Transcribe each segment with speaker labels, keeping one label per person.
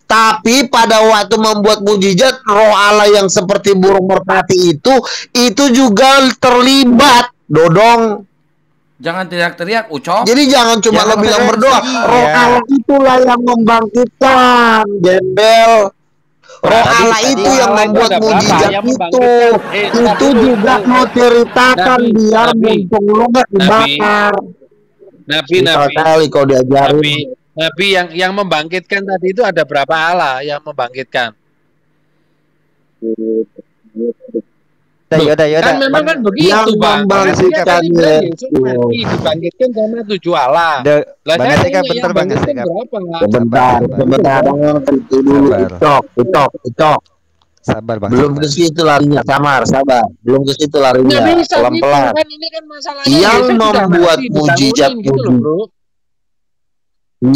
Speaker 1: Tapi pada waktu membuat mujizat, roh Allah yang seperti burung merpati itu juga terlibat, Dodong.
Speaker 2: Jangan teriak-teriak, Ucok.
Speaker 1: Jadi jangan cuma lo bilang berdoa. Roh Allah itulah yang membangkitkan, Gembel. Roh Allah itu yang membuat mujizat itu. Itu juga mau ceritakan biar mumpung lo nggak dibakar.
Speaker 2: Nabi
Speaker 1: kali kau diajarin.
Speaker 2: Nabi yang membangkitkan tadi itu ada berapa Allah yang membangkitkan?
Speaker 3: Yaudah.
Speaker 2: Kan memang kan begitu,
Speaker 1: yang
Speaker 2: Bang.
Speaker 1: Membangkitkan
Speaker 2: Yesus mati dibangkitkan sama 7 Allah. Lah
Speaker 3: Bang Asika bentar Bang Asika.
Speaker 1: Sebentar. Itu dulu. Ucok.
Speaker 3: Sabar Bang.
Speaker 1: Belum ke situ larinya, sabar. Belum ke situ larinya. Pelan-pelan.
Speaker 2: Kan ini kan masalahnya
Speaker 1: yang membuat mujizat
Speaker 2: gitu loh, Bro.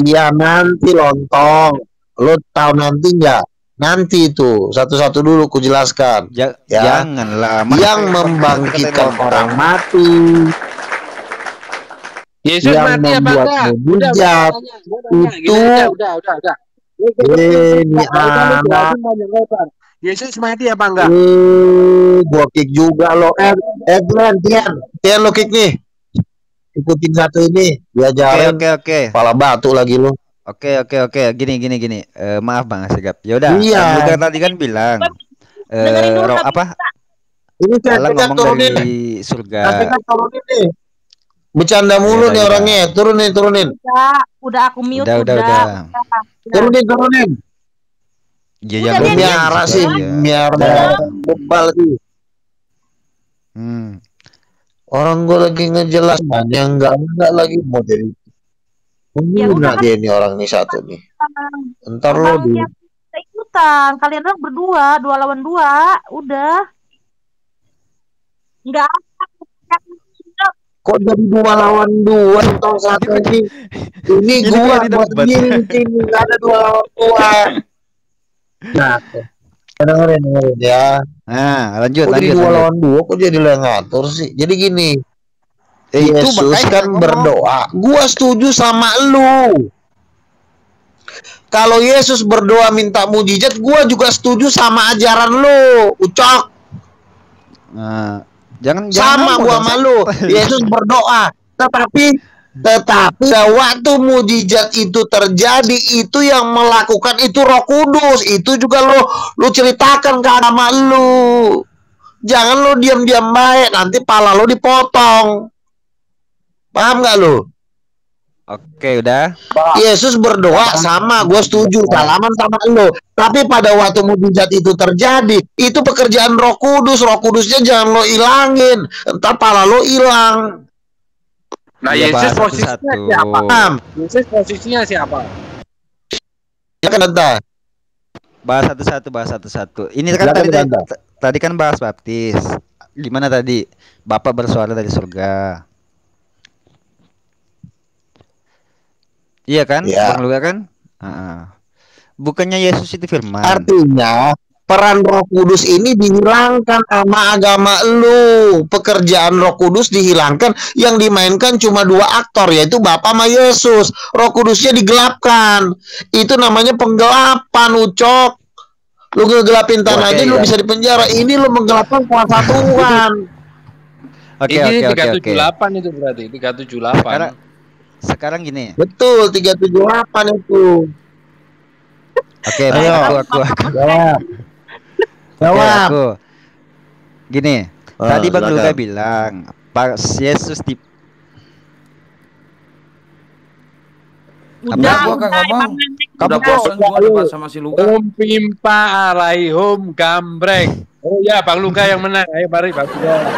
Speaker 1: Iya nanti lontong. Lo tahu nanti nggak? Nanti itu satu-satu dulu ku jelaskan.
Speaker 3: Janganlah.
Speaker 1: Yang membangkitkan orang mati.
Speaker 2: Yesus
Speaker 1: yang
Speaker 2: mati apa enggak?
Speaker 1: Mujizat itu.
Speaker 2: Udah.
Speaker 1: Ini anak.
Speaker 2: Yesus mati apa enggak?
Speaker 1: Gua kick juga lo. Tian lo kick nih. Ikutin satu ini. Diajarin.
Speaker 3: Oke.
Speaker 1: Kepala batu lagi lo.
Speaker 3: Oke. Gini. Maaf Bang Asegap. Ya udah.
Speaker 1: Iya.
Speaker 3: Juga tadi kan bilang roh apa?
Speaker 1: Ini
Speaker 3: Allah ngomong
Speaker 1: turunin
Speaker 3: dari surga.
Speaker 1: Tapi kan turunin nih. Bercanda mulu nih orangnya. Turunin.
Speaker 4: Udah aku mute.
Speaker 3: Udah.
Speaker 1: Turunin.
Speaker 3: Ya
Speaker 1: jangan biara sih, biar bebal sih. Orang gue lagi ngejelas banyak enggak lagi mau jadi. Enggak dia ini orang nih satu nih. Entar lo di
Speaker 4: ikutan. Kalian orang berdua, 2 lawan 2, udah. Enggak.
Speaker 1: Kok jadi 2 lawan 2 atau satu ini? Ini gua buat gini, enggak ada 2 lawan 2. Nah, dengerin ya.
Speaker 3: Nah, lanjut.
Speaker 1: 2 lawan 2 kok jadi lo yang ngatur sih? Jadi gini. Yesus kan berdoa. Gua setuju sama lu. Kalau Yesus berdoa minta mujizat, gua juga setuju sama ajaran lu, Ucok.
Speaker 3: Nah, jangan
Speaker 1: sama gua sama lu. Yesus berdoa, tetapi waktu mujizat itu terjadi, itu yang melakukan itu Roh Kudus. Itu juga lu ceritakan ke sama lu. Jangan lu diam-diam baik, nanti pala lu dipotong. Paham gak lu?
Speaker 3: Oke, udah.
Speaker 1: Yesus berdoa sama, gue setuju, salaman sama lu. Tapi pada waktu mujizat itu terjadi, itu pekerjaan Roh Kudus. Roh Kudusnya jangan lo ilangin, entar pala lo hilang.
Speaker 2: Nah, Yesus posisinya siapa? Yesus posisinya siapa?
Speaker 1: Ya kan entah.
Speaker 3: Bahas satu-satu. Ini kan tadi kan bahas baptis. Gimana tadi? Bapak bersuara dari surga. Iya kan?
Speaker 1: Ya.
Speaker 3: Bang Luka kan? Bukannya Yesus itu firman.
Speaker 1: Artinya peran Roh Kudus ini dihilangkan sama agama lu. Pekerjaan Roh Kudus dihilangkan, yang dimainkan cuma 2 aktor, yaitu Bapa sama Yesus. Roh Kudusnya digelapkan. Itu namanya penggelapan, Ucok. Lu ngegelapin tanah aja lu bisa dipenjara. Ini lu menggelapkan kuasa Tuhan.
Speaker 2: Ini 378 itu berarti 378.
Speaker 3: Sekarang gini.
Speaker 1: Betul, 378 itu.
Speaker 3: Oke, aku.
Speaker 1: Jawab.
Speaker 3: Aku. Gini, tadi Bang Luka bilang pas Yesus di
Speaker 2: Udah gua gak ngomong. Udah bosan gua debat sama si Luka. Pimpa alaihum gambreng. Oh ya, Bang Luka yang menang. Ayo mari Bang Luka.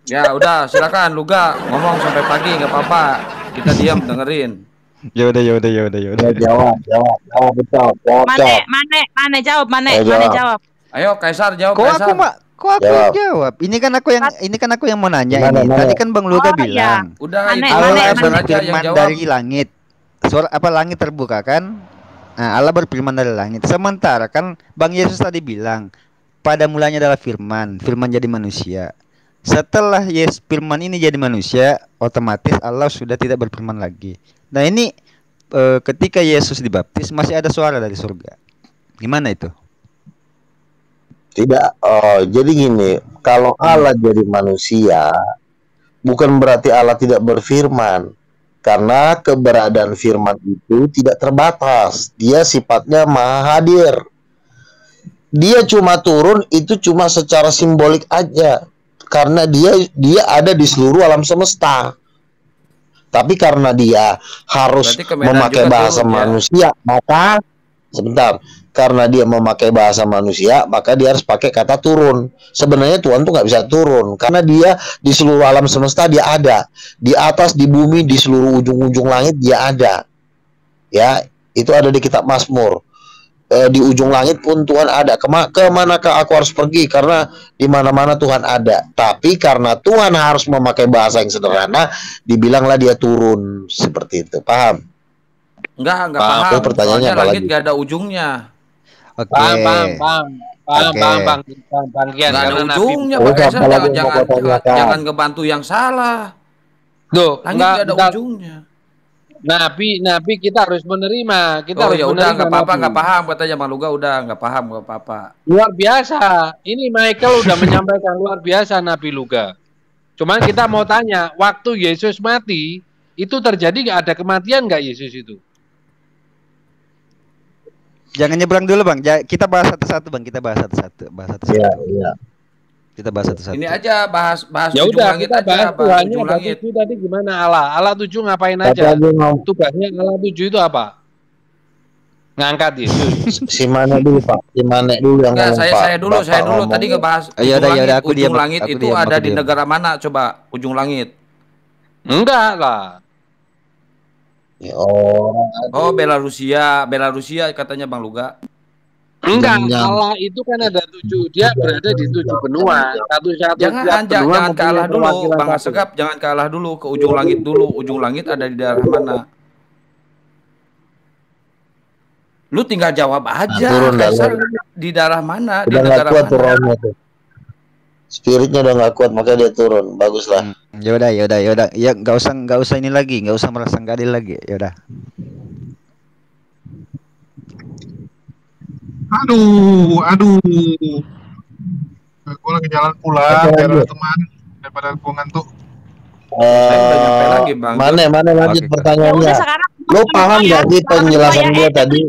Speaker 2: Ya udah, silakan Luka ngomong sampai pagi nggak apa-apa. Kita diam dengerin.
Speaker 3: Ya udah.
Speaker 1: Jawab betul.
Speaker 4: Mana jawab.
Speaker 2: Ayo Kaisar jawab.
Speaker 3: Kok aku yang jawab? Ini kan aku yang mau nanya ini. Tadi kan Bang Luka bilang.
Speaker 2: Udah
Speaker 3: Allah berfirman dari langit. Suara apa langit terbuka kan? Nah, Allah berfirman dari langit. Sementara kan Bang Yesus tadi bilang pada mulanya adalah firman jadi manusia. Setelah firman ini jadi manusia, otomatis Allah sudah tidak berfirman lagi. Nah ini ketika Yesus dibaptis masih ada suara dari surga. Gimana itu?
Speaker 1: Tidak. Oh, jadi gini, kalau Allah jadi manusia, bukan berarti Allah tidak berfirman. Karena keberadaan firman itu tidak terbatas. Dia sifatnya maha hadir. Dia cuma turun itu cuma secara simbolik aja. Karena dia ada di seluruh alam semesta. Tapi karena dia harus memakai bahasa manusia, maka sebentar. Karena dia memakai bahasa manusia, maka dia harus pakai kata turun. Sebenarnya Tuhan tuh nggak bisa turun, karena dia di seluruh alam semesta dia ada, di atas, di bumi, di seluruh ujung-ujung langit dia ada. Ya, itu ada di kitab Mazmur. Di ujung langit pun Tuhan ada. Kemanakah aku harus pergi? Karena di mana-mana Tuhan ada. Tapi karena Tuhan harus memakai bahasa yang sederhana, dibilanglah dia turun seperti itu. Paham?
Speaker 5: Enggak paham.
Speaker 1: Pertanyaannya
Speaker 5: apa langit lagi? Gak ada ujungnya.
Speaker 2: Oke. Paham.
Speaker 5: Gak ada ujungnya, Pak Kaisar. Jangan ngebantu yang salah.
Speaker 2: Duh,
Speaker 5: langit gak ada ujungnya.
Speaker 2: Nabi kita harus menerima.
Speaker 5: Udah nggak paham katanya Bang Luga, udah nggak paham nggak apa-apa.
Speaker 2: Luar biasa. Ini Michael udah menyampaikan luar biasa Nabi Luga. Cuman kita mau tanya, waktu Yesus mati itu terjadi nggak ada kematian nggak Yesus itu?
Speaker 3: Jangan nyebrang dulu Bang. Kita bahas satu-satu Bang. Kita bahas satu-satu.
Speaker 1: Iya.
Speaker 3: Kita bahas satu-satu.
Speaker 5: Ini aja bahas
Speaker 2: ya
Speaker 5: ujung
Speaker 2: udah,
Speaker 5: langit
Speaker 2: kita
Speaker 5: aja.
Speaker 2: Bahas ujung langit. Itu tadi gimana Allah? Allah 7 ngapain aja? Tugasnya Allah 7 itu apa? Ngangkat Yesus.
Speaker 1: Si mana dulu Pak? Si mana dulu yang
Speaker 5: ngomong Pak? Saya dulu tadi ngebahas ujung langit itu ada di negara mana? Coba ujung langit.
Speaker 2: Enggak lah.
Speaker 1: Ya,
Speaker 5: Belarusia katanya Bang Luga.
Speaker 2: Enggak, Allah itu kan ada 7. Dia berada di 7 benua.
Speaker 5: Jangan kalah dulu, Bang Asegap. Jangan kalah dulu ke ujung langit dulu. Ujung langit ada di daerah mana? Lu tinggal jawab aja. Kaisar di daerah mana? Di negara mana?
Speaker 1: Spiritnya udah nggak kuat, makanya dia turun. Baguslah.
Speaker 3: Ya udah. Ya nggak usah ini lagi, nggak usah merasa nggak adil lagi. Ya udah.
Speaker 6: Aduh. Gue lagi jalan pulang biar ada teman daripada gue ngantuk.
Speaker 1: Mana lanjut pertanyaannya. Lo paham nggak sih penjelasan gue tadi?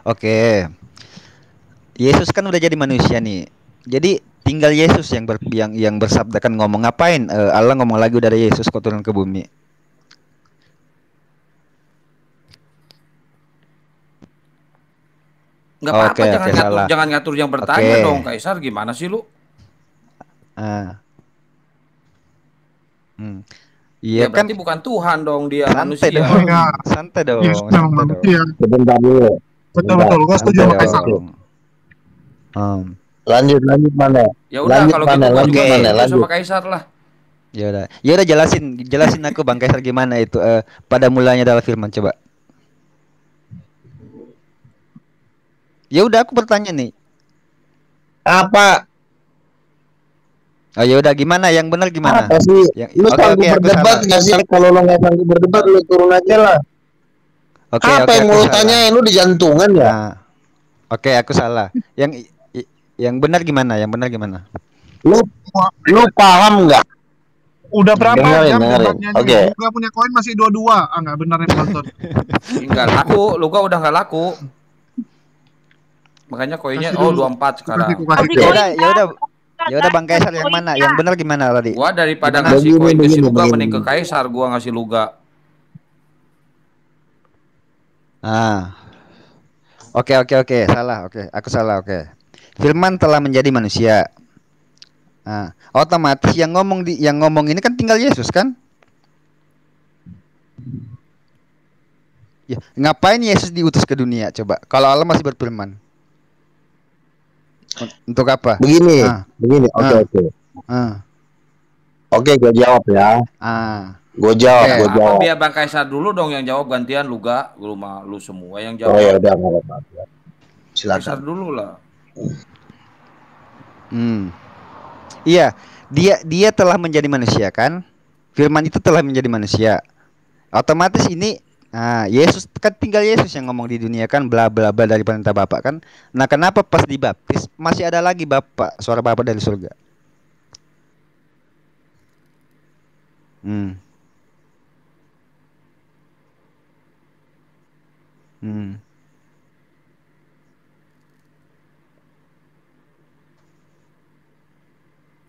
Speaker 3: Oke. Yesus kan udah jadi manusia nih. Jadi tinggal Yesus yang bersabdakan ngomong ngapain? Allah ngomong lagi udah ada Yesus kok turun ke bumi.
Speaker 5: Nggak apa-apa, jangan ngatur yang bertanya dong, Kaisar. Gimana sih lu?
Speaker 3: Iya kan
Speaker 5: berarti bukan Tuhan dong, dia
Speaker 3: santai
Speaker 5: manusia.
Speaker 3: Santai dong.
Speaker 1: Sebentar dulu.
Speaker 6: Betul. Gua setuju sama Kaisar.
Speaker 1: Lanjut mana?
Speaker 5: Ya udah kalau gitu gua juga lanjut sama Kaisar lah.
Speaker 3: Ya udah jelasin aku Bang Kaisar gimana itu pada mulanya adalah firman, coba. Ya udah aku bertanya nih.
Speaker 1: Apa?
Speaker 3: Oh ya udah gimana? Yang benar gimana?
Speaker 1: Apa sih? Lu sanggup berdebat nggak sih? Kalau lo nggak sanggup berdebat, lu turun aja lah. Apa yang mau lu tanyain? Lu di jantungan ya?
Speaker 3: Nah, oke, aku salah. Yang benar gimana?
Speaker 1: Lu paham nggak?
Speaker 6: Udah berapa jam
Speaker 1: debatnya? Oke.
Speaker 6: Gua punya koin masih 22. Nggak benar yang penonton.
Speaker 5: Enggak laku, lu udah nggak laku. Makanya koinnya 24 sekarang.
Speaker 3: Ya udah Bang Kaisar yang mana? Yang benar gimana tadi?
Speaker 5: Gua daripada ngasih koin ke si Luga mending ke Kaisar gua ngasih Luga.
Speaker 3: Oke. Salah. Oke, aku salah. Oke. Firman telah menjadi manusia. Otomatis yang ngomong ini kan tinggal Yesus kan? Ya, ngapain Yesus diutus ke dunia coba? Kalau Allah masih berfirman. Untuk apa?
Speaker 1: Begini. Oke, gue jawab ya. Gue jawab.
Speaker 5: Biar Bang Kaisar dulu dong yang jawab, gantian Luga, lu semua yang jawab.
Speaker 1: Oh ya udah, nggak apa-apa. Silakan.
Speaker 5: Kaisar dulu lah.
Speaker 3: Iya, dia telah menjadi manusia kan? Firman itu telah menjadi manusia. Otomatis ini Yesus kan, tinggal Yesus yang ngomong di dunia kan, bla bla bla dari perintah Bapa kan. Nah, kenapa pas dibaptis masih ada lagi Bapa, suara Bapa dari surga? Hmm. Hmm.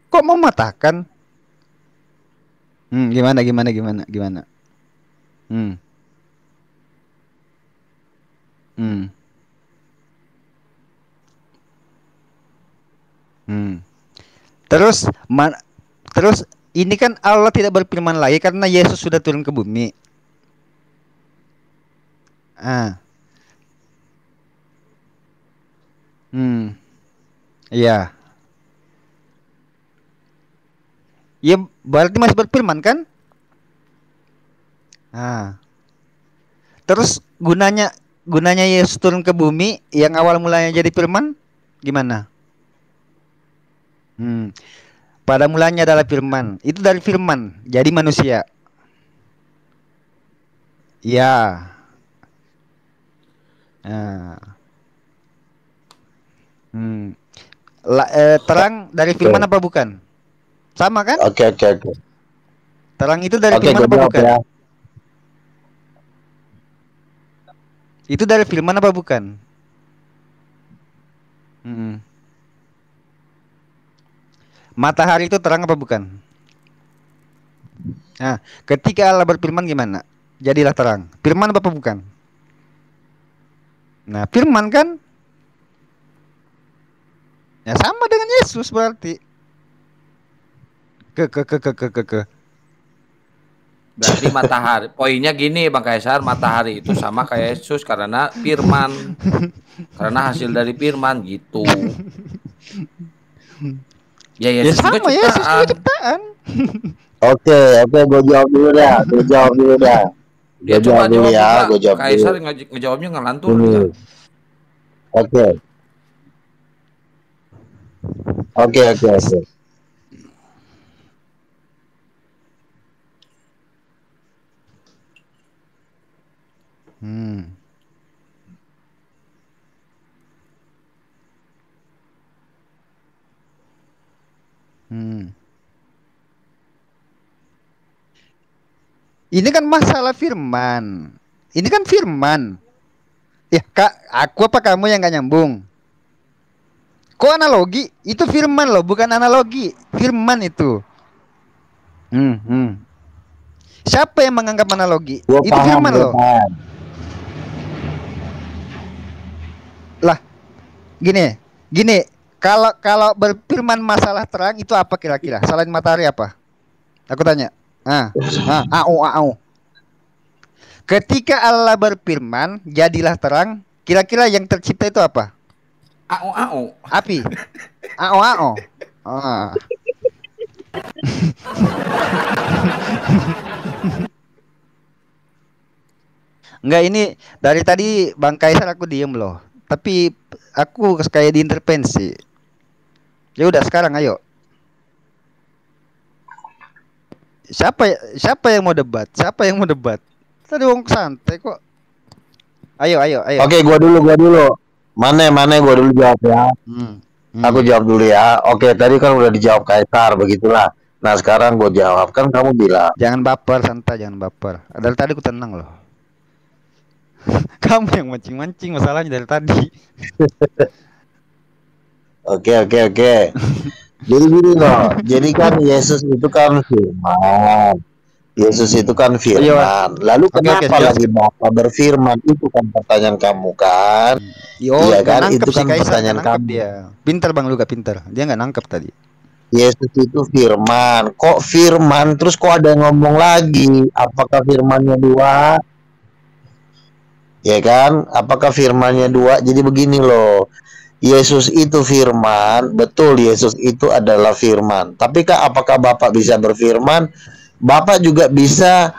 Speaker 3: Kok mematahkan? Gimana? Hmm. Hmm. Hmm. Terus terus ini kan Allah tidak berfirman lagi karena Yesus sudah turun ke bumi. Ah. Iya. Ya berarti masih berfirman kan? Terus gunanya Yesus turun ke bumi yang awal mulanya jadi firman gimana? Pada mulanya adalah firman. Itu dari firman jadi manusia. Ya. Terang dari firman apa bukan? Sama kan?
Speaker 1: Oke.
Speaker 3: Terang itu dari firman apa bukan? Ya. Itu dari firman apa bukan? Matahari itu terang apa bukan? Nah, ketika Allah berfirman gimana? Jadilah terang. Firman apa bukan? Nah, firman kan? Ya sama dengan Yesus berarti.
Speaker 5: Berarti matahari. Poinnya gini Bang Kaisar, matahari itu sama kayak Yesus karena firman. Karena hasil dari firman gitu. Ya Yesus
Speaker 3: sama,
Speaker 5: juga
Speaker 3: Yesus juga ciptaan.
Speaker 1: Oke, gue jawab dulu dah.
Speaker 5: Dia coba jawab ya, gue jawab. Kaisar ngejawabnya ngelantur dia.
Speaker 1: Oke.
Speaker 3: Ini kan masalah firman. Ini kan firman. Ya, Kak, aku apa kamu yang gak nyambung? Kok analogi? Itu firman loh, bukan analogi. Firman itu. Siapa yang menganggap analogi? Itu firman loh. Lah, gini. Kalau berfirman masalah terang itu apa kira-kira? Selain matahari apa? Aku tanya. Ketika Allah berfirman, jadilah terang. Kira-kira yang tercipta itu apa? Api. Enggak, ini dari tadi Bang Kaisar aku diem loh. Tapi aku kayak diintervensi. Ya udah sekarang ayo. Siapa yang mau debat? Tadi wong santai kok. Ayo.
Speaker 1: Oke, gua dulu. Mana gua dulu jawab ya. Aku jawab dulu ya. Oke, tadi kan udah dijawab Kaisar, begitulah. Nah, sekarang gua jawab. Kan kamu bilang
Speaker 3: jangan baper, santai, jangan baper. Dari tadi aku tenang loh. Kamu yang mancing-mancing masalahnya dari tadi.
Speaker 1: Oke. Jadi gini loh. Jadi kan Yesus itu kan firman. Lalu kenapa lagi Bapa berfirman? Itu kan pertanyaan kamu kan? Iya kan? Itu kan pertanyaan kamu.
Speaker 3: Dia. Pintar Bang Luka, pintar. Dia nggak nangkep tadi.
Speaker 1: Yesus itu firman. Kok firman? Terus kok ada yang ngomong lagi? Apakah firmannya dua? Ya kan? Apakah firmannya dua? Jadi begini loh. Yesus itu firman, betul, Yesus itu adalah firman. Tapi apakah Bapak bisa berfirman? Bapak juga bisa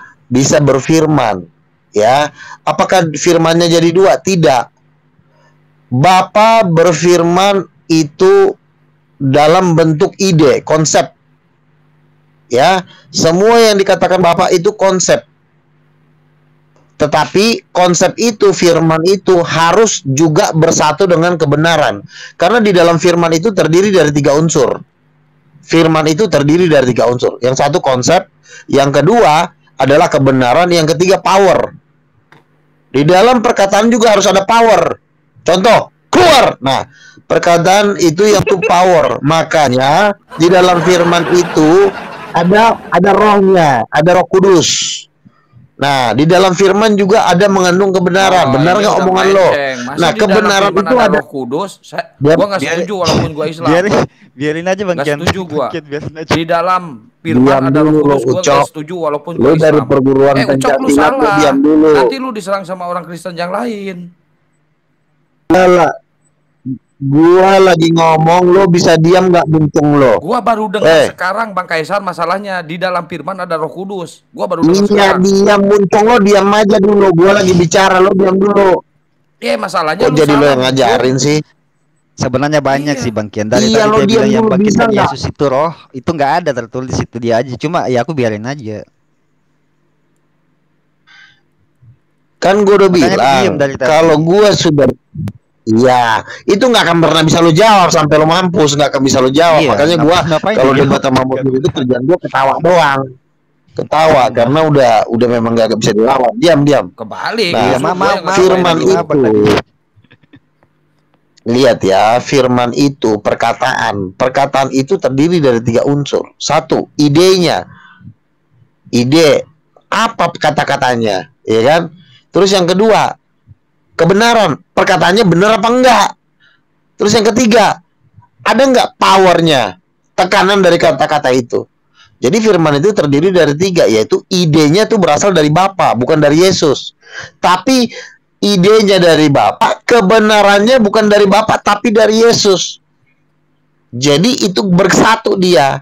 Speaker 1: berfirman, ya. Apakah firmannya jadi dua? Tidak. Bapak berfirman itu dalam bentuk ide, konsep. Ya, semua yang dikatakan Bapak itu konsep. Tetapi konsep itu, firman itu harus juga bersatu dengan kebenaran. Karena di dalam firman itu terdiri dari 3 unsur. Firman itu terdiri dari 3 unsur. Yang satu konsep, yang kedua adalah kebenaran, yang ketiga power. Di dalam perkataan juga harus ada power. Contoh, keluar. Nah, perkataan itu yang itu power. Makanya di dalam firman itu ada rohnya, ada Roh Kudus. Nah, di dalam firman juga ada mengandung kebenaran. Benar nggak omongan lo? Nah, kebenaran itu ada
Speaker 5: Roh Kudus. Gua nggak setuju walaupun gua Islam.
Speaker 3: Biarin aja Bang Kian.
Speaker 5: Nggak setuju gua. Di dalam firman ada Roh Kudus. Gua nggak setuju walaupun gua Islam.
Speaker 1: Dari perguruan
Speaker 5: Ucok, lu
Speaker 1: Pancasila,
Speaker 5: salah.
Speaker 1: diam dulu.
Speaker 5: Nanti lu diserang sama orang Kristen yang lain.
Speaker 1: Lala, gua lagi ngomong, lo bisa diam nggak buntung lo?
Speaker 5: Gua baru dengar sekarang Bang Kaisar, masalahnya di dalam firman ada Roh Kudus. Gua baru dengar sekarang.
Speaker 1: Diam buntung lo, diam aja dulu. Gua lagi bicara, lo diam dulu.
Speaker 5: Masalahnya
Speaker 1: kok
Speaker 5: lu
Speaker 1: jadi
Speaker 5: salah,
Speaker 1: lo yang ngajarin sih?
Speaker 3: Sebenarnya banyak sih Bang Kian. Dari
Speaker 1: Iya,
Speaker 3: tadi dia bilang yang bangkit
Speaker 1: bisa
Speaker 3: dari Yesus itu roh, itu nggak ada tertulis itu dia aja. Cuma ya aku biarin aja.
Speaker 1: Kan gue udah
Speaker 3: Makanya
Speaker 1: bilang, kalau gue sudah, ya itu nggak akan pernah bisa lo jawab sampai lo mampus, nggak akan bisa lo jawab.
Speaker 3: Iya,
Speaker 1: Makanya gue kalau
Speaker 3: dia
Speaker 1: debat sama mobil itu kerjaan gue ketawa doang, ketawa karena udah memang nggak bisa dilawan. Diam.
Speaker 5: Kebalik.
Speaker 1: Nah, firman itu, lihat ya, firman itu perkataan itu terdiri dari 3 unsur. Satu, idenya, ide apa kata-katanya, ya kan? Terus yang kedua, kebenaran, perkataannya benar apa enggak. Terus yang ketiga, ada enggak powernya, tekanan dari kata-kata itu. Jadi firman itu terdiri dari 3, yaitu idenya tuh berasal dari Bapa, bukan dari Yesus. Tapi idenya dari Bapa, kebenarannya bukan dari Bapa, tapi dari Yesus. Jadi itu bersatu dia.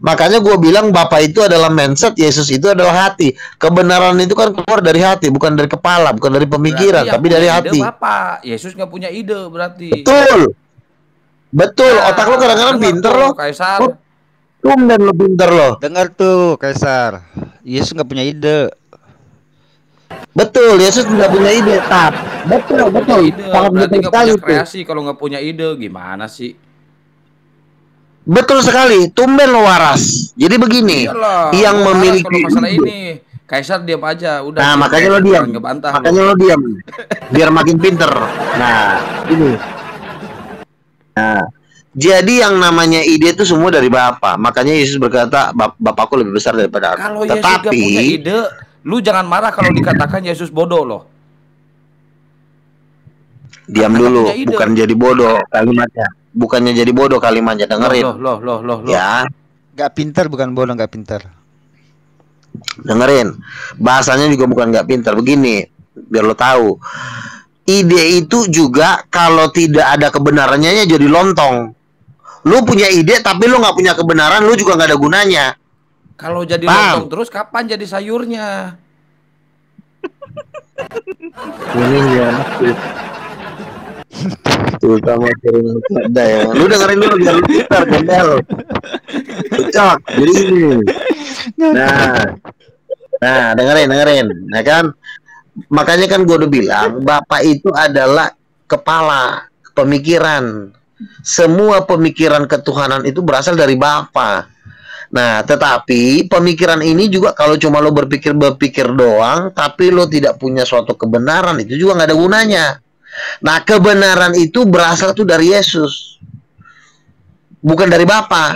Speaker 1: Makanya gue bilang Bapa itu adalah mindset, Yesus itu adalah hati. Kebenaran itu kan keluar dari hati, bukan dari kepala, bukan dari pemikiran, tapi dari hati.
Speaker 5: Bapak, Yesus nggak punya ide berarti.
Speaker 1: Betul. Otak lo kadang-kadang pinter lo.
Speaker 5: Kaisar.
Speaker 1: Dan lo pinter lo.
Speaker 3: Dengar tuh Kaisar. Yesus nggak punya ide.
Speaker 1: Betul, Yesus tidak punya ide. Betul.
Speaker 5: Sangat betul sekali. Kreasi kalau nggak punya ide gimana sih?
Speaker 1: Betul sekali, tumben lo waras. Jadi begini, yang memiliki
Speaker 5: masalah ini, Kaisar diam aja, udah.
Speaker 1: Nah, makanya lo diam. Makanya lo diam. Biar makin pinter. Nah, ini. Nah, jadi yang namanya ide itu semua dari Bapa. Makanya Yesus berkata, Bapakku lebih besar daripada aku.
Speaker 5: Kalau Yesus gak punya ide, lu jangan marah kalau dikatakan Yesus bodoh loh.
Speaker 1: Diam dulu, bukan jadi bodoh kalimatnya. Bukannya jadi bodoh kalimatnya, dengerin.
Speaker 5: Loh.
Speaker 1: Ya.
Speaker 3: Gak pintar, bukan bodoh, gak pintar.
Speaker 1: Dengerin. Bahasanya juga bukan gak pintar. Begini, biar lo tahu. Ide itu juga kalau tidak ada kebenarannya jadi lontong. Lu punya ide tapi lu nggak punya kebenaran, lu juga nggak ada gunanya.
Speaker 5: Kalau jadi lontong terus, kapan jadi sayurnya?
Speaker 1: Ini ya. Terutama turun ada ya. Lu dengerin dulu biar lu pintar, Gendel. Cocok. Jadi ini. Nah, dengerin. Nah kan, makanya kan gue udah bilang, Bapak itu adalah kepala pemikiran. Semua pemikiran ketuhanan itu berasal dari Bapa. Nah, tetapi pemikiran ini juga kalau cuma lo berpikir doang, tapi lo tidak punya suatu kebenaran, itu juga nggak ada gunanya. Nah, kebenaran itu berasal tuh dari Yesus, bukan dari Bapa.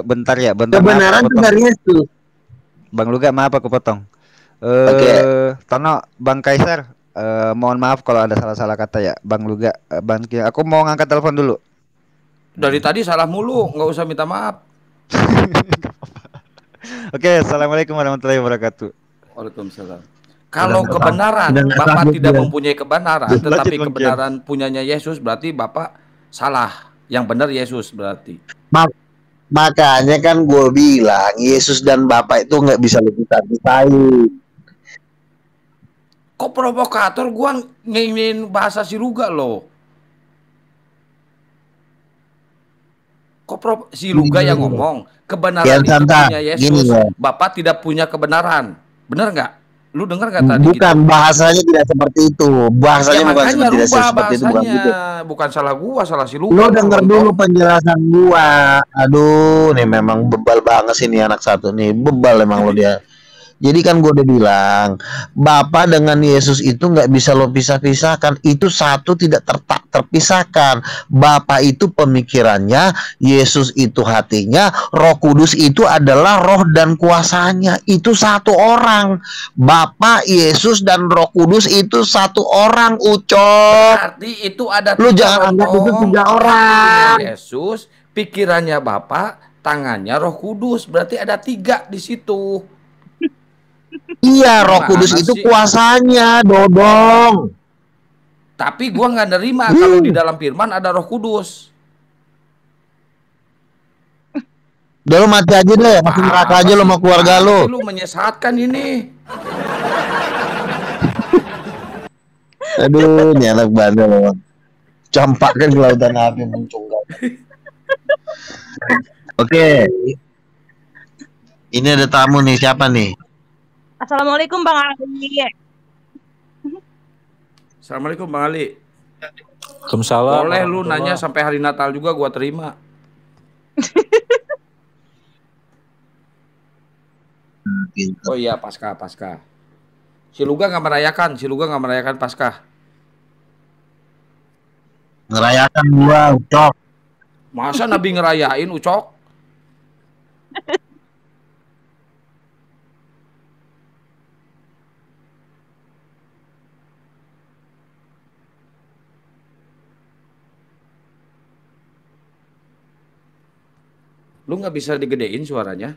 Speaker 3: Bentar.
Speaker 1: Kebenaran itu dari Yesus.
Speaker 3: Bang Luga, maaf aku potong. Tono, Bang Kaisar, mohon maaf kalau ada salah-salah kata ya, Bang Luga, Bang. Aku mau ngangkat telepon dulu.
Speaker 5: Dari tadi salah mulu, nggak usah minta maaf.
Speaker 3: Oke, assalamualaikum warahmatullahi wabarakatuh.
Speaker 5: Waalaikumsalam. Kalau kebenaran, Bapak tidak mempunyai kebenaran, tetapi kebenaran punyanya Yesus, berarti Bapak salah. Yang benar Yesus berarti.
Speaker 1: Makanya kan gue bilang Yesus dan Bapak itu nggak bisa dipisah-pisahin.
Speaker 5: Kok provokator? Gua ngingin bahasa Siluga loh. Kok Siluga yang ngomong kebenaran itu punya Yesus, Bapak tidak punya kebenaran, benar nggak? Lu dengar nggak tadi?
Speaker 1: Bukan gitu? Bahasanya tidak seperti itu. Bahasanya
Speaker 5: ya,
Speaker 1: bukan seperti
Speaker 5: itu, bukan gitu. Bukan salah gua, salah si Luka.
Speaker 1: Lu denger dulu penjelasan gua. Aduh, nih memang bebal banget sih nih anak satu nih. Bebal emang lo dia. Jadi kan gue udah bilang, Bapa dengan Yesus itu nggak bisa lo pisah-pisahkan. Itu satu tidak terpisahkan. Bapa itu pemikirannya, Yesus itu hatinya, Roh Kudus itu adalah roh dan kuasanya. Itu satu orang. Bapa, Yesus dan Roh Kudus itu satu orang, Ucok.
Speaker 5: Berarti itu ada
Speaker 1: lu jangan anggap itu 3 orang.
Speaker 5: Yesus, pikirannya Bapa, tangannya Roh Kudus. Berarti ada 3 di situ.
Speaker 1: Iya, Roh Kudus itu kuasanya, Dodong.
Speaker 5: Tapi gua nggak nerima kalau di dalam firman ada Roh Kudus.
Speaker 1: Udah lu mati aja deh, masuk neraka aja lu sama keluarga lu.
Speaker 5: Lu menyesatkan ini.
Speaker 1: Aduh, ini anak bandel loh. Campakkan ke lautan api mencunggal. Oke. Ini ada tamu nih, siapa nih?
Speaker 4: Assalamualaikum Bang Ali.
Speaker 5: Assalamualaikum Bang Ali.
Speaker 7: Waalaikumsalam.
Speaker 5: Boleh lu nanya sampai hari Natal juga gua terima. Oh iya, Paskah. Si Luga nggak merayakan Paskah.
Speaker 1: Ngerayakan gua, Ucok.
Speaker 5: Masa Nabi ngerayain, Ucok? Lu nggak bisa digedein suaranya?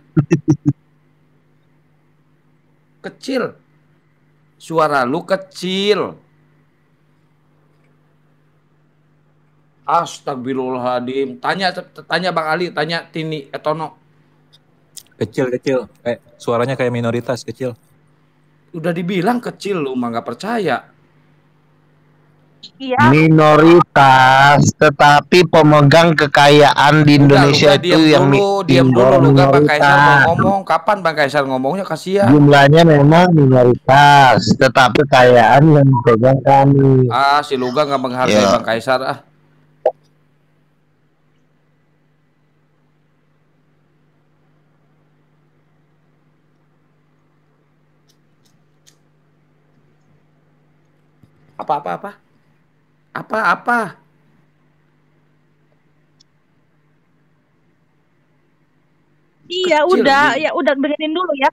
Speaker 5: Kecil. Suara lu kecil. Astagfirullahaladzim. Tanya Bang Ali, tanya Tini Etono.
Speaker 7: Kecil. Suaranya kayak minoritas, kecil.
Speaker 5: Udah dibilang kecil, lu mah nggak percaya.
Speaker 4: Iya.
Speaker 1: Minoritas, tetapi pemegang kekayaan di Indonesia itu yang
Speaker 5: diam dulu, Luga. Bang Kaisar mau ngomong. Kapan Bang Kaisar ngomongnya? Kasihan.
Speaker 1: Jumlahnya memang minoritas, tetapi kekayaan yang dipegang kami.
Speaker 5: Si Luga nggak menghargai Bang Kaisar. Apa?
Speaker 4: Iya, kecil, udah dengerin dulu ya.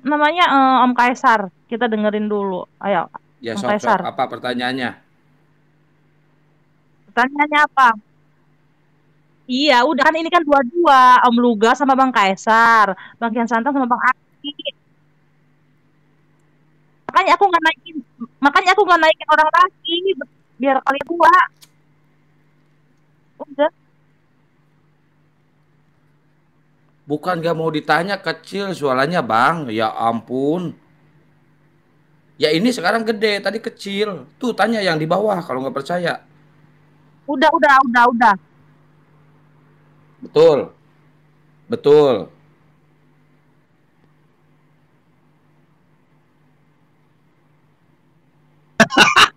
Speaker 4: Namanya Om Kaisar. Kita dengerin dulu. Ayo.
Speaker 5: Ya, Om Kaisar. Apa pertanyaannya?
Speaker 4: Pertanyaannya apa? Iya, udah kan ini kan dua-dua, Om Luga sama Bang Kaisar, Bang Kian Santang sama Bang Aki. Makanya aku nggak naikin orang lagi biar kali 2. Udah.
Speaker 5: Bukan gak mau ditanya, kecil suaranya Bang. Ya ampun. Ya ini sekarang gede, tadi kecil. Tuh tanya yang di bawah kalau nggak percaya.
Speaker 4: Udah.
Speaker 5: Betul.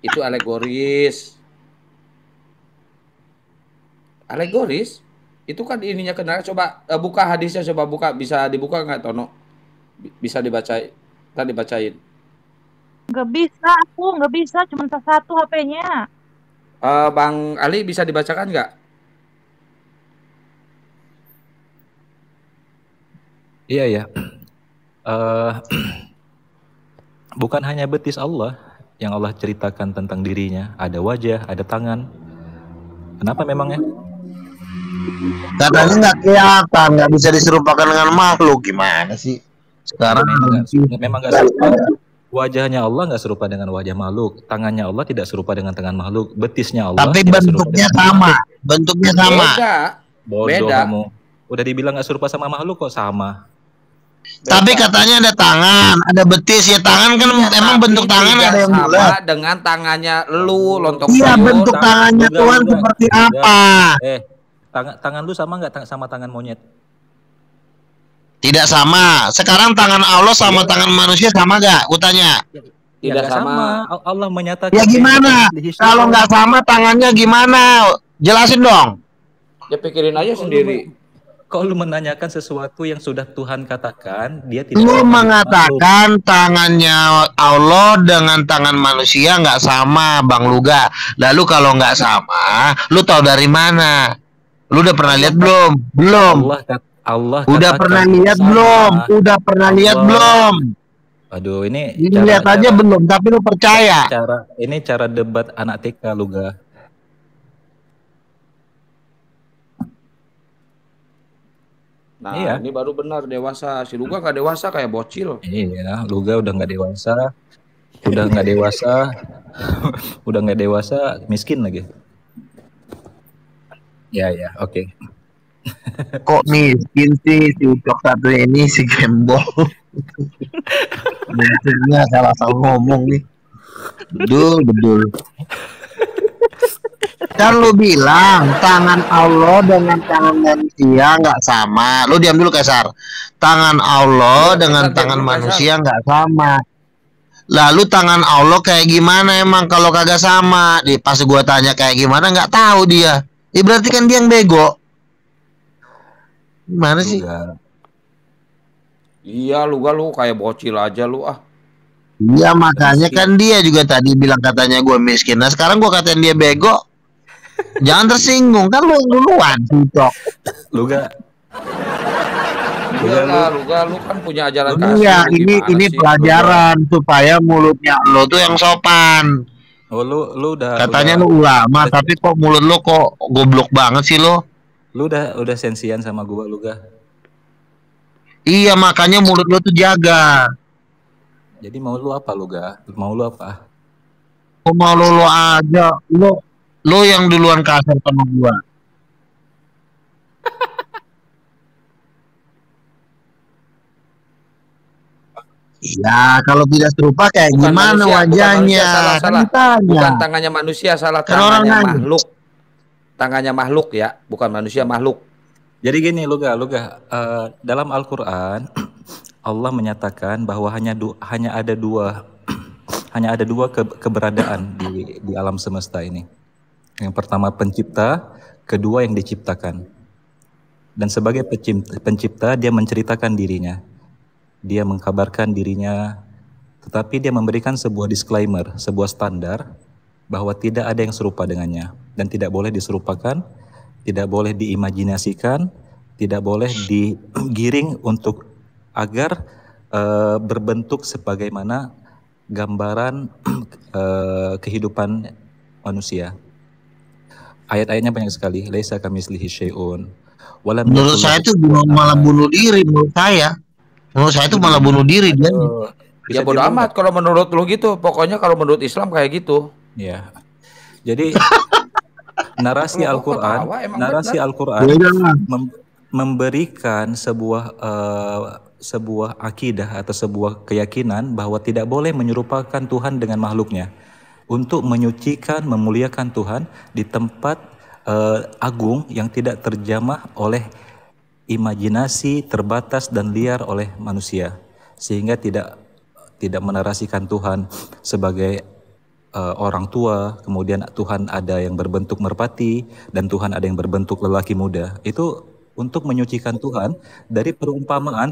Speaker 5: Itu alegoris. Itu kan ininya kenal. Coba buka hadisnya, bisa dibuka nggak, Tono? Bisa dibacain. Tadi dibacain.
Speaker 4: Nggak bisa, cuma satu HP-nya.
Speaker 5: Bang Ali bisa dibacakan nggak?
Speaker 7: Iya ya. Bukan hanya betis Allah yang Allah ceritakan tentang dirinya, ada wajah, ada tangan. Kenapa memangnya?
Speaker 1: Katanya nggak kelihatan, nggak bisa diserupakan dengan makhluk. Gimana sih? Sekarang
Speaker 7: memang nggak serupa. Wajahnya Allah nggak serupa dengan wajah makhluk, tangannya Allah tidak serupa dengan tangan makhluk, betisnya Allah.
Speaker 1: Tapi bentuknya sama,
Speaker 7: Bodoh kamu. Udah dibilang nggak serupa sama makhluk kok sama.
Speaker 1: Tapi katanya ada tangan, ada betis ya. Tangan kan emang bentuk tangan ada yang bulat.
Speaker 5: Dengan tangannya lu lontong.
Speaker 1: Iya, bentuk tangannya Tuhan seperti apa?
Speaker 7: Tangan lu sama nggak sama tangan monyet?
Speaker 1: Tidak sama. Sekarang tangan Allah sama tangan manusia sama gak? Kutanya.
Speaker 5: Tidak
Speaker 7: nggak
Speaker 5: sama.
Speaker 7: Allah menyatakan.
Speaker 1: Ya gimana? Kalau nggak sama tangannya gimana? Jelasin dong.
Speaker 5: Ya pikirin aja sendiri.
Speaker 7: Kalau lu menanyakan sesuatu yang sudah Tuhan katakan, dia tidak.
Speaker 1: Lu mengatakan tangannya Allah dengan tangan manusia nggak sama, Bang Luga. Lalu kalau nggak sama, lu tahu dari mana? Lu udah pernah lihat belum? Belum.
Speaker 7: Allah
Speaker 1: udah pernah lihat belum? Udah pernah lihat belum?
Speaker 7: Aduh, ini
Speaker 1: lihat aja belum, tapi lu percaya.
Speaker 7: Ini cara debat anak TK, Luga.
Speaker 5: Nah, iya. Ini baru benar dewasa. Si Luga nggak dewasa, kayak bocil.
Speaker 7: Iya, Luga udah nggak dewasa. Udah nggak dewasa. Udah nggak dewasa, miskin lagi. Ya, oke.
Speaker 1: Kok miskin sih si Ucok satu ini, si Gembol. Biasanya salah ngomong nih. Bedul. Kan lu bilang tangan Allah dengan tangan manusia nggak sama. Lu diam dulu, Kaisar. Tangan Allah dengan tangan manusia nggak sama. Lalu tangan Allah kayak gimana emang kalau kagak sama? Pas gua tanya kayak gimana nggak tahu dia. Berarti kan dia yang bego. Gimana sih?
Speaker 5: Iya, lu kayak bocil aja lu ah.
Speaker 1: Iya, makanya kan dia juga tadi bilang katanya gue miskin. Nah sekarang gue katain dia bego. Jangan tersinggung, kan lu duluan Cok.
Speaker 5: Lu kan punya ajaran kasih.
Speaker 1: Iya, ini pelajaran supaya mulutnya lo tuh yang sopan.
Speaker 7: Oh, lu udah
Speaker 1: katanya lu ulama, tapi kok mulut lu kok goblok banget sih lo.
Speaker 7: Lu udah sensian sama gua, Luga.
Speaker 1: Iya, makanya mulut lu tuh jaga.
Speaker 7: Jadi mau lu apa, Luga? Mau lu apa?
Speaker 1: Kok mau lu aja. Lu yang duluan kasar sama gua. Ya, kalau tidak serupa kayak bukan gimana manusia, wajahnya?
Speaker 5: Bukan tangannya manusia, salah tangannya makhluk. Tangannya makhluk ya, bukan manusia, makhluk.
Speaker 7: Jadi gini, Luga, dalam Al-Quran Allah menyatakan bahwa hanya ada dua keberadaan di alam semesta ini. Yang pertama pencipta, kedua yang diciptakan. Dan sebagai pencipta dia menceritakan dirinya, dia mengkabarkan dirinya, tetapi dia memberikan sebuah disclaimer, sebuah standar bahwa tidak ada yang serupa dengannya dan tidak boleh diserupakan, tidak boleh diimajinasikan, tidak boleh digiring untuk agar berbentuk sebagaimana gambaran kehidupan manusia. Ayat-ayatnya banyak sekali. Laisa kamitslihi syai'un.
Speaker 1: Menurut saya itu malah bunuh diri menurut saya. Menurut saya itu malah bunuh diri dia.
Speaker 5: Ya bodo amat kalau menurut lu gitu. Pokoknya kalau menurut Islam kayak gitu.
Speaker 7: Ya. Jadi narasi Al-Qur'an memberikan sebuah akidah atau sebuah keyakinan bahwa tidak boleh menyerupakan Tuhan dengan makhluknya, untuk menyucikan, memuliakan Tuhan di tempat agung yang tidak terjamah oleh imajinasi terbatas dan liar oleh manusia, sehingga tidak menarasikan Tuhan sebagai orang tua, kemudian Tuhan ada yang berbentuk merpati dan Tuhan ada yang berbentuk lelaki muda. Itu untuk menyucikan Tuhan dari perumpamaan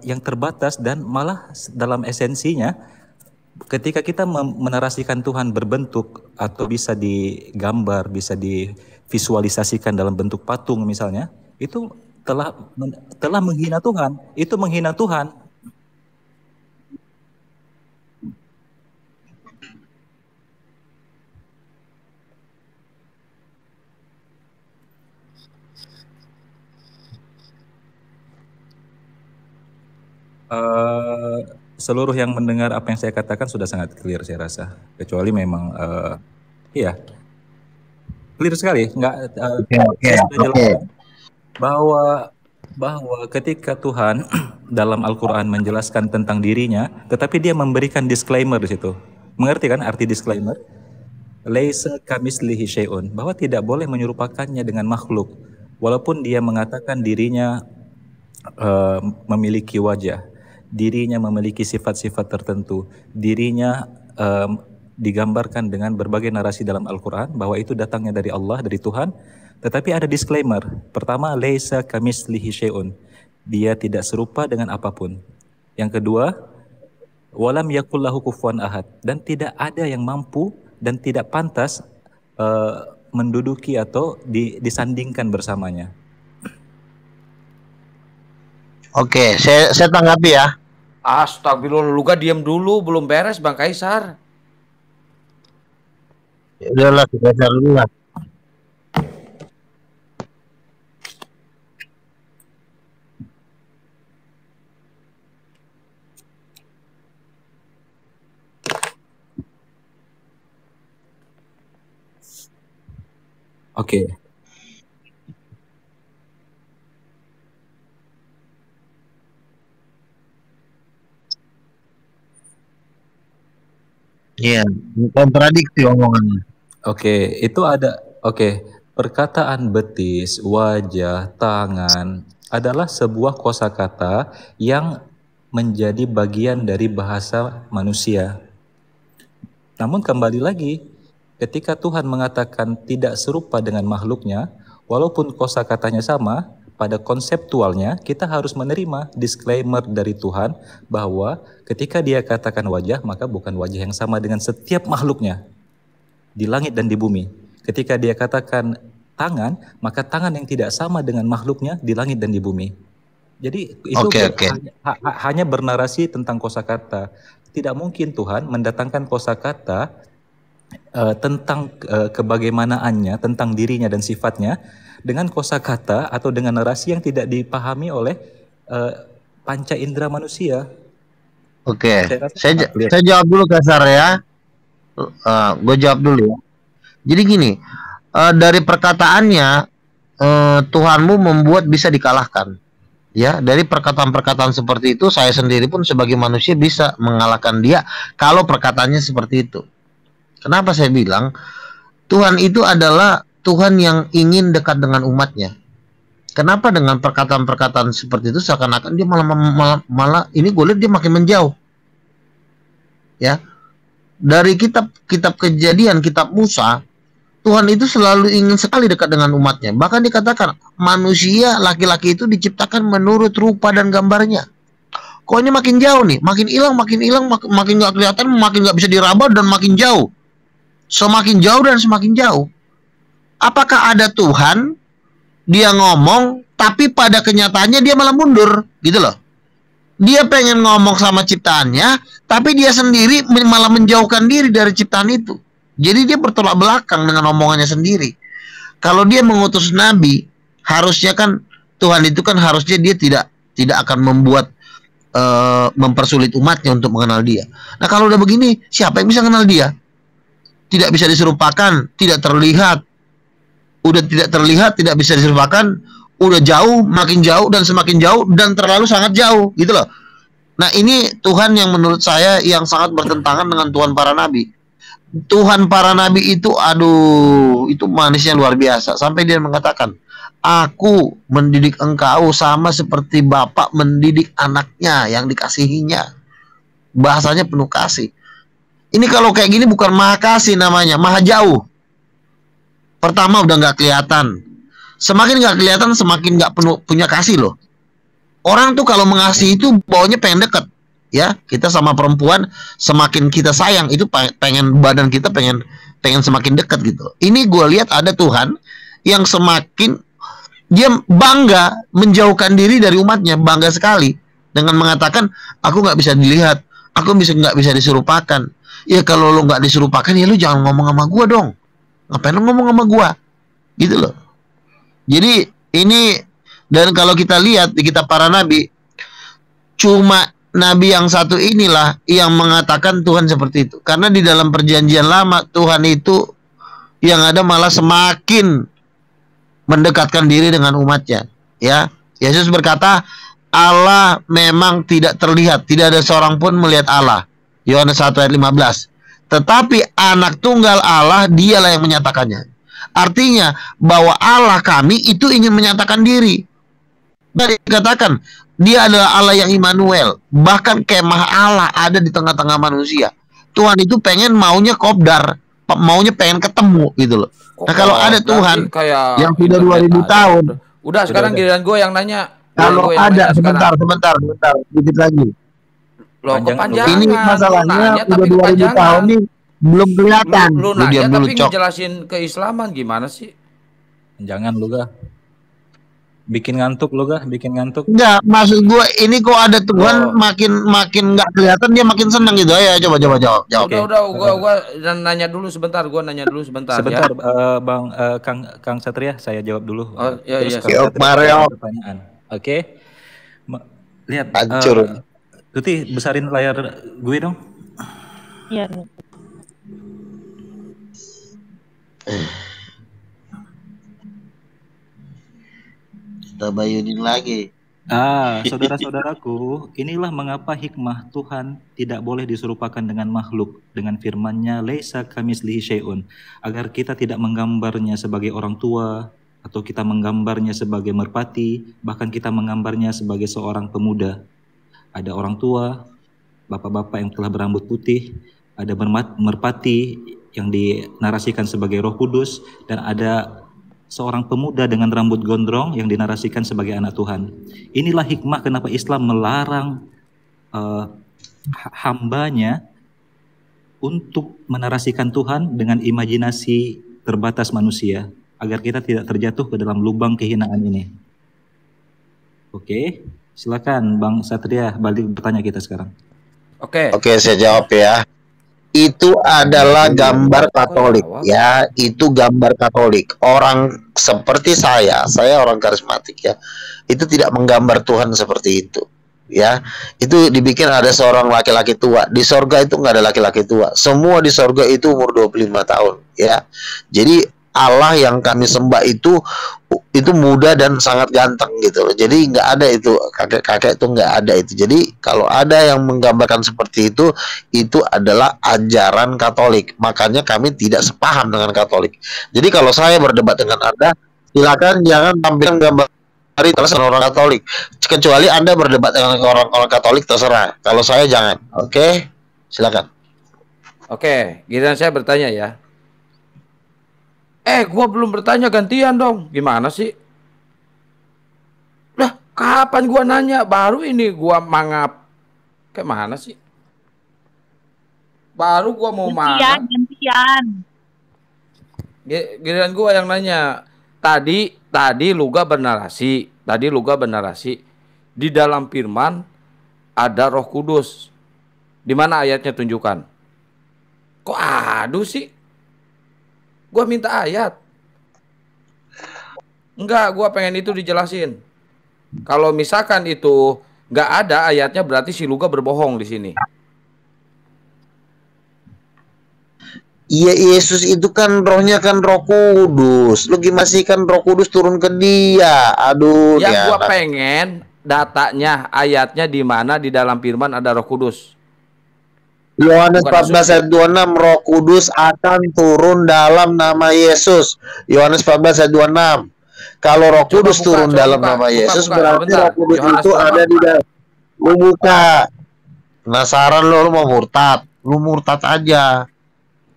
Speaker 7: yang terbatas, dan malah dalam esensinya ketika kita menarasikan Tuhan berbentuk atau bisa digambar, bisa divisualisasikan dalam bentuk patung misalnya, itu telah menghina Tuhan. Itu menghina Tuhan. Seluruh yang mendengar apa yang saya katakan sudah sangat clear saya rasa, kecuali memang iya clear sekali, saya sudah jelaskan bahwa ketika Tuhan dalam Al-Quran menjelaskan tentang dirinya, tetapi dia memberikan disclaimer di situ. Mengerti kan arti disclaimer? Laisa kamitslihi syai'un, bahwa tidak boleh menyerupakannya dengan makhluk, walaupun dia mengatakan dirinya memiliki wajah, dirinya memiliki sifat-sifat tertentu, dirinya digambarkan dengan berbagai narasi dalam Al-Quran bahwa itu datangnya dari Allah, dari Tuhan. Tetapi ada disclaimer. Pertama, laisa kamislihi syai'un. Dia tidak serupa dengan apapun. Yang kedua, walam yakul lahu kufuwan ahad. Dan tidak ada yang mampu dan tidak pantas menduduki atau disandingkan bersamanya.
Speaker 1: Oke, saya tanggapi ya.
Speaker 5: Astagfirullah, Luga diam dulu, belum beres Bang Kaisar.
Speaker 1: Ya udahlah, kita cari dulu lah.
Speaker 7: Oke.
Speaker 1: Iya, kontradiksi omongannya.
Speaker 7: Oke, itu ada. Oke, perkataan betis, wajah, tangan adalah sebuah kosakata yang menjadi bagian dari bahasa manusia. Namun kembali lagi, ketika Tuhan mengatakan tidak serupa dengan makhluknya, walaupun kosakatanya sama, pada konseptualnya kita harus menerima disclaimer dari Tuhan bahwa ketika dia katakan wajah, maka bukan wajah yang sama dengan setiap makhluknya di langit dan di bumi. Ketika dia katakan tangan, maka tangan yang tidak sama dengan makhluknya di langit dan di bumi. Jadi itu hanya bernarasi tentang kosakata. Tidak mungkin Tuhan mendatangkan kosakata tentang kebagaimanaannya, tentang dirinya dan sifatnya dengan kosakata atau dengan narasi yang tidak dipahami oleh panca indera manusia.
Speaker 1: Oke, saya jawab dulu kasar ya. Gue jawab dulu ya. Jadi gini, dari perkataannya Tuhanmu membuat bisa dikalahkan. Ya, dari perkataan-perkataan seperti itu saya sendiri pun sebagai manusia bisa mengalahkan dia kalau perkataannya seperti itu. Kenapa saya bilang Tuhan itu adalah Tuhan yang ingin dekat dengan umatnya. Kenapa dengan perkataan-perkataan seperti itu seakan-akan dia malah ini gue lihat dia makin menjauh. Ya. Dari kitab Kejadian, kitab Musa, Tuhan itu selalu ingin sekali dekat dengan umatnya. Bahkan dikatakan manusia laki-laki itu diciptakan menurut rupa dan gambarnya. Kok ini makin jauh nih, makin hilang, makin nggak kelihatan, makin nggak bisa diraba dan makin jauh. Semakin jauh dan semakin jauh. Apakah ada Tuhan? Dia ngomong, tapi pada kenyataannya dia malah mundur, gitu loh. Dia pengen ngomong sama ciptaannya, tapi dia sendiri malah menjauhkan diri dari ciptaan itu. Jadi dia bertolak belakang dengan omongannya sendiri. Kalau dia mengutus nabi, harusnya kan Tuhan itu kan harusnya dia tidak akan membuat mempersulit umatnya untuk mengenal dia. Nah kalau udah begini, siapa yang bisa kenal dia? Tidak bisa diserupakan, tidak terlihat. Udah tidak terlihat, tidak bisa diserupakan, udah jauh, makin jauh dan semakin jauh dan terlalu sangat jauh, gitu loh. Nah, ini Tuhan yang menurut saya yang sangat bertentangan dengan Tuhan para nabi. Tuhan para nabi itu aduh, itu manisnya luar biasa sampai dia mengatakan, "Aku mendidik engkau sama seperti bapak mendidik anaknya yang dikasihinya." Bahasanya penuh kasih. Ini kalau kayak gini bukan maha kasih namanya, maha jauh. Pertama udah nggak kelihatan. Semakin nggak kelihatan, semakin nggak punya kasih loh. Orang tuh kalau mengasihi itu baunya pengen deket. Ya, kita sama perempuan semakin kita sayang itu pengen badan kita pengen semakin dekat gitu. Ini gue lihat ada Tuhan yang semakin dia bangga menjauhkan diri dari umatnya, bangga sekali dengan mengatakan aku nggak bisa dilihat, aku nggak bisa diserupakan. Ya kalau lo nggak diserupakan ya lo jangan ngomong sama gue dong. Ngapain lo ngomong sama gue? Gitu loh. Jadi ini, dan kalau kita lihat di kitab para nabi, cuma nabi yang satu inilah yang mengatakan Tuhan seperti itu. Karena di dalam perjanjian lama Tuhan itu yang ada malah semakin mendekatkan diri dengan umatnya. Ya, Yesus berkata Allah memang tidak terlihat, tidak ada seorang pun melihat Allah. Yohanes 1 ayat 15. Tetapi anak tunggal Allah dialah yang menyatakannya. Artinya bahwa Allah kami itu ingin menyatakan diri. dikatakan dia adalah Allah yang Immanuel. Bahkan kemah Allah ada di tengah-tengah manusia. Tuhan itu maunya kopdar, maunya pengen ketemu gitu loh. Nah kalau ada Tuhan yang sudah 2000 tahun.
Speaker 5: Udah sekarang giliran gue yang nanya.
Speaker 1: Kalau ada, sebentar, sedikit lagi.
Speaker 5: Loh, kepanjangan.
Speaker 1: Ini masalahnya udah 2000 tahun nih belum kelihatan.
Speaker 5: Lu nanya tapi ngejelasin keislaman gimana sih?
Speaker 7: Jangan lu gak. Bikin ngantuk lu gak,
Speaker 1: Enggak, maksud gue ini kok ada Tuhan makin nggak kelihatan dia makin senang gitu. Ayo coba jawab.
Speaker 5: Udah, gua nanya dulu sebentar,
Speaker 7: Sebentar, ya. Bang Kang Satria, saya jawab dulu.
Speaker 5: Oh, iya.
Speaker 1: Mario.
Speaker 7: Pertanyaan. Oke. Lihat.
Speaker 1: Hancur.
Speaker 7: Tuti, besarin layar gue dong.
Speaker 4: Iya.
Speaker 1: Tabayunin lagi.
Speaker 7: Saudara-saudaraku, inilah mengapa hikmah Tuhan tidak boleh diserupakan dengan makhluk, dengan firman-Nya laisa kamitslihi syai'un, agar kita tidak menggambarnya sebagai orang tua atau kita menggambarnya sebagai merpati, bahkan kita menggambarnya sebagai seorang pemuda. Ada orang tua, bapak-bapak yang telah berambut putih, ada merpati yang dinarasikan sebagai Roh Kudus, dan ada seorang pemuda dengan rambut gondrong yang dinarasikan sebagai anak Tuhan. Inilah hikmah kenapa Islam melarang hambanya untuk menarasikan Tuhan dengan imajinasi terbatas manusia, agar kita tidak terjatuh ke dalam lubang kehinaan ini. Oke, silakan Bang Satria balik bertanya kita sekarang.
Speaker 5: Oke,
Speaker 1: saya jawab ya. Itu adalah gambar Katolik ya, itu gambar Katolik. Orang seperti saya orang karismatik ya, itu tidak menggambar Tuhan seperti itu ya. Itu dibikin ada seorang laki-laki tua. Di sorga itu nggak ada laki-laki tua, semua di sorga itu umur 25 tahun ya. Jadi Allah yang kami sembah itu muda dan sangat ganteng gitu loh. Jadi nggak ada itu kakek-kakek itu nggak ada itu. Jadi kalau ada yang menggambarkan seperti itu adalah ajaran Katolik. Makanya kami tidak sepaham dengan Katolik. Jadi kalau saya berdebat dengan Anda, silakan jangan tampilkan gambar orang Katolik. Kecuali Anda berdebat dengan orang Katolik, terserah. Kalau saya jangan. Oke, silakan.
Speaker 5: Oke, giliran saya bertanya ya. Gua belum bertanya, gantian dong. Gimana sih? Lah, kapan gua nanya? Baru ini gua mangap. Kayak mana sih? Baru gua mau mangap.
Speaker 4: Gantian.
Speaker 5: Giliran gua yang nanya. Tadi Luga bernarasi. Di dalam firman ada Roh Kudus. Di mana ayatnya tunjukkan? Kok aduh sih? Gua minta ayat. Enggak, gua pengen itu dijelasin. Kalau misalkan itu nggak ada ayatnya, berarti si Luga berbohong di sini.
Speaker 1: Iya, Yesus itu kan rohnya kan Roh Kudus. Lu gimana sih kan Roh Kudus turun ke dia? Aduh.
Speaker 5: Ya gua pengen datanya, ayatnya di mana di dalam firman ada Roh Kudus.
Speaker 1: Yohanes 14 ayat 26, Roh Kudus akan turun dalam nama Yesus. Yohanes 14 ayat 26. Kalau Roh Kudus turun dalam nama Yesus, berarti Roh Kudus itu ada di dalam. Lu buka. Penasaran lu mau murtad? Lu murtad aja.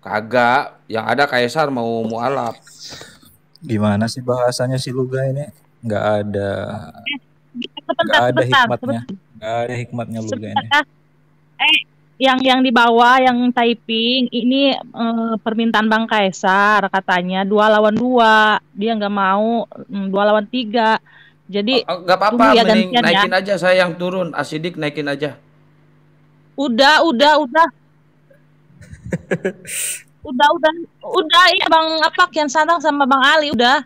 Speaker 5: Kagak, yang ada Kaisar mau mualaf.
Speaker 7: Gimana sih bahasanya si Luga ini? Nggak ada hikmatnya. Nggak ada hikmatnya Luga ini.
Speaker 4: Yang di bawah yang typing ini permintaan Bang Kaisar, katanya 2 lawan 2, dia nggak mau 2 lawan 3. Jadi
Speaker 5: nggak apa-apa, ya, mending naikin aja, saya yang turun, Asidik naikin aja.
Speaker 4: Udah ya Bang Kian Santang sama Bang Ali udah.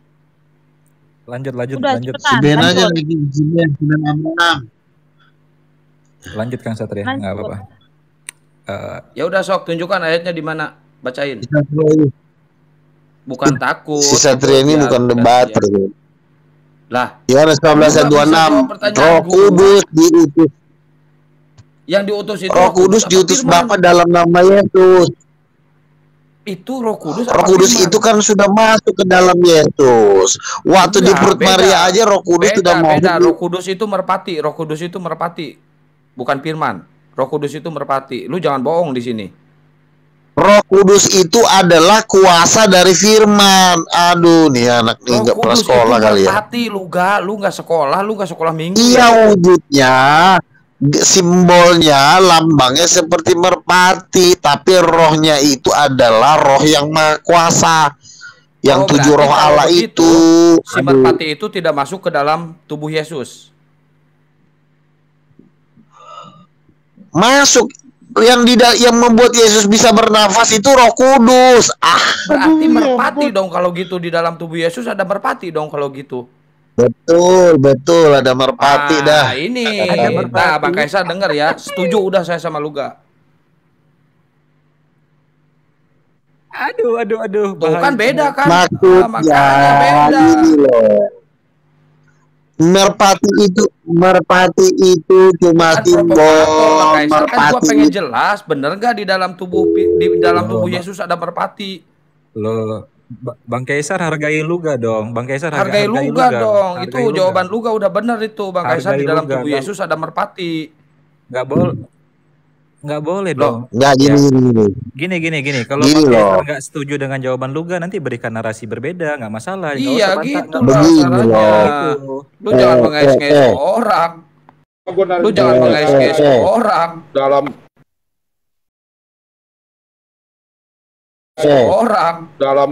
Speaker 7: Lanjut.
Speaker 1: Sebenarnya aja lagi 96.
Speaker 7: Lanjut Kang Satria, nggak apa-apa.
Speaker 5: Ya udah sok, tunjukkan ayatnya di mana, bacain. Bukan takut.
Speaker 1: Si Satria ini bukan debat.
Speaker 5: Lah,
Speaker 1: Yohanes 14 ayat 26. Roh Kudus diutus.
Speaker 5: Yang diutus itu
Speaker 1: Roh Kudus diutus Bapa dalam nama Yesus.
Speaker 5: Itu Roh Kudus.
Speaker 1: Roh Kudus itu kan sudah masuk ke dalam Yesus. Waktu di perut Maria aja Roh Kudus sudah mau.
Speaker 5: Beda. Roh Kudus itu merpati. Roh Kudus itu merpati. Bukan firman. Roh Kudus itu merpati. Lu jangan bohong di sini.
Speaker 1: Roh Kudus itu adalah kuasa dari firman. Aduh, nih anak nih nggak pernah sekolah kali ya.
Speaker 5: Merpati, lu nggak sekolah minggu.
Speaker 1: Iya, wujudnya, simbolnya, lambangnya seperti merpati, tapi rohnya itu adalah roh yang maha kuasa, yang 7 roh Allah begitu, itu.
Speaker 5: Si merpati itu tidak masuk ke dalam tubuh Yesus.
Speaker 1: Masuk. Yang membuat Yesus bisa bernafas itu Roh Kudus.
Speaker 5: Berarti merpati dong kalau gitu, di dalam tubuh Yesus ada merpati dong kalau gitu.
Speaker 1: Betul ada merpati dah.
Speaker 5: Ini. Nah, Bang Kaisar dengar ya. Setuju udah saya sama Luga.
Speaker 7: Aduh.
Speaker 5: Tuh kan beda kan?
Speaker 1: Maksudnya
Speaker 5: beda.
Speaker 1: Gini loh. Merpati itu cuma simbol.
Speaker 5: Merpati kan gua pengen jelas, bener gak di dalam tubuh Yesus ada merpati?
Speaker 7: Loh, Bang Kaisar hargai Luga dong. Bang Kaisar
Speaker 5: hargai Luga dong. Itu jawaban Luga udah bener itu. Bang Kaisar di dalam tubuh Yesus ada merpati.
Speaker 7: Nggak boleh dong.
Speaker 1: Nggak
Speaker 7: gini. Kalau Bang Kaisar nggak setuju dengan jawaban Luga, nanti berikan narasi berbeda, nggak masalah.
Speaker 5: Iya gitu lah. Lu jangan mengais-ngais orang. Lu jangan mengais-ngais orang dalam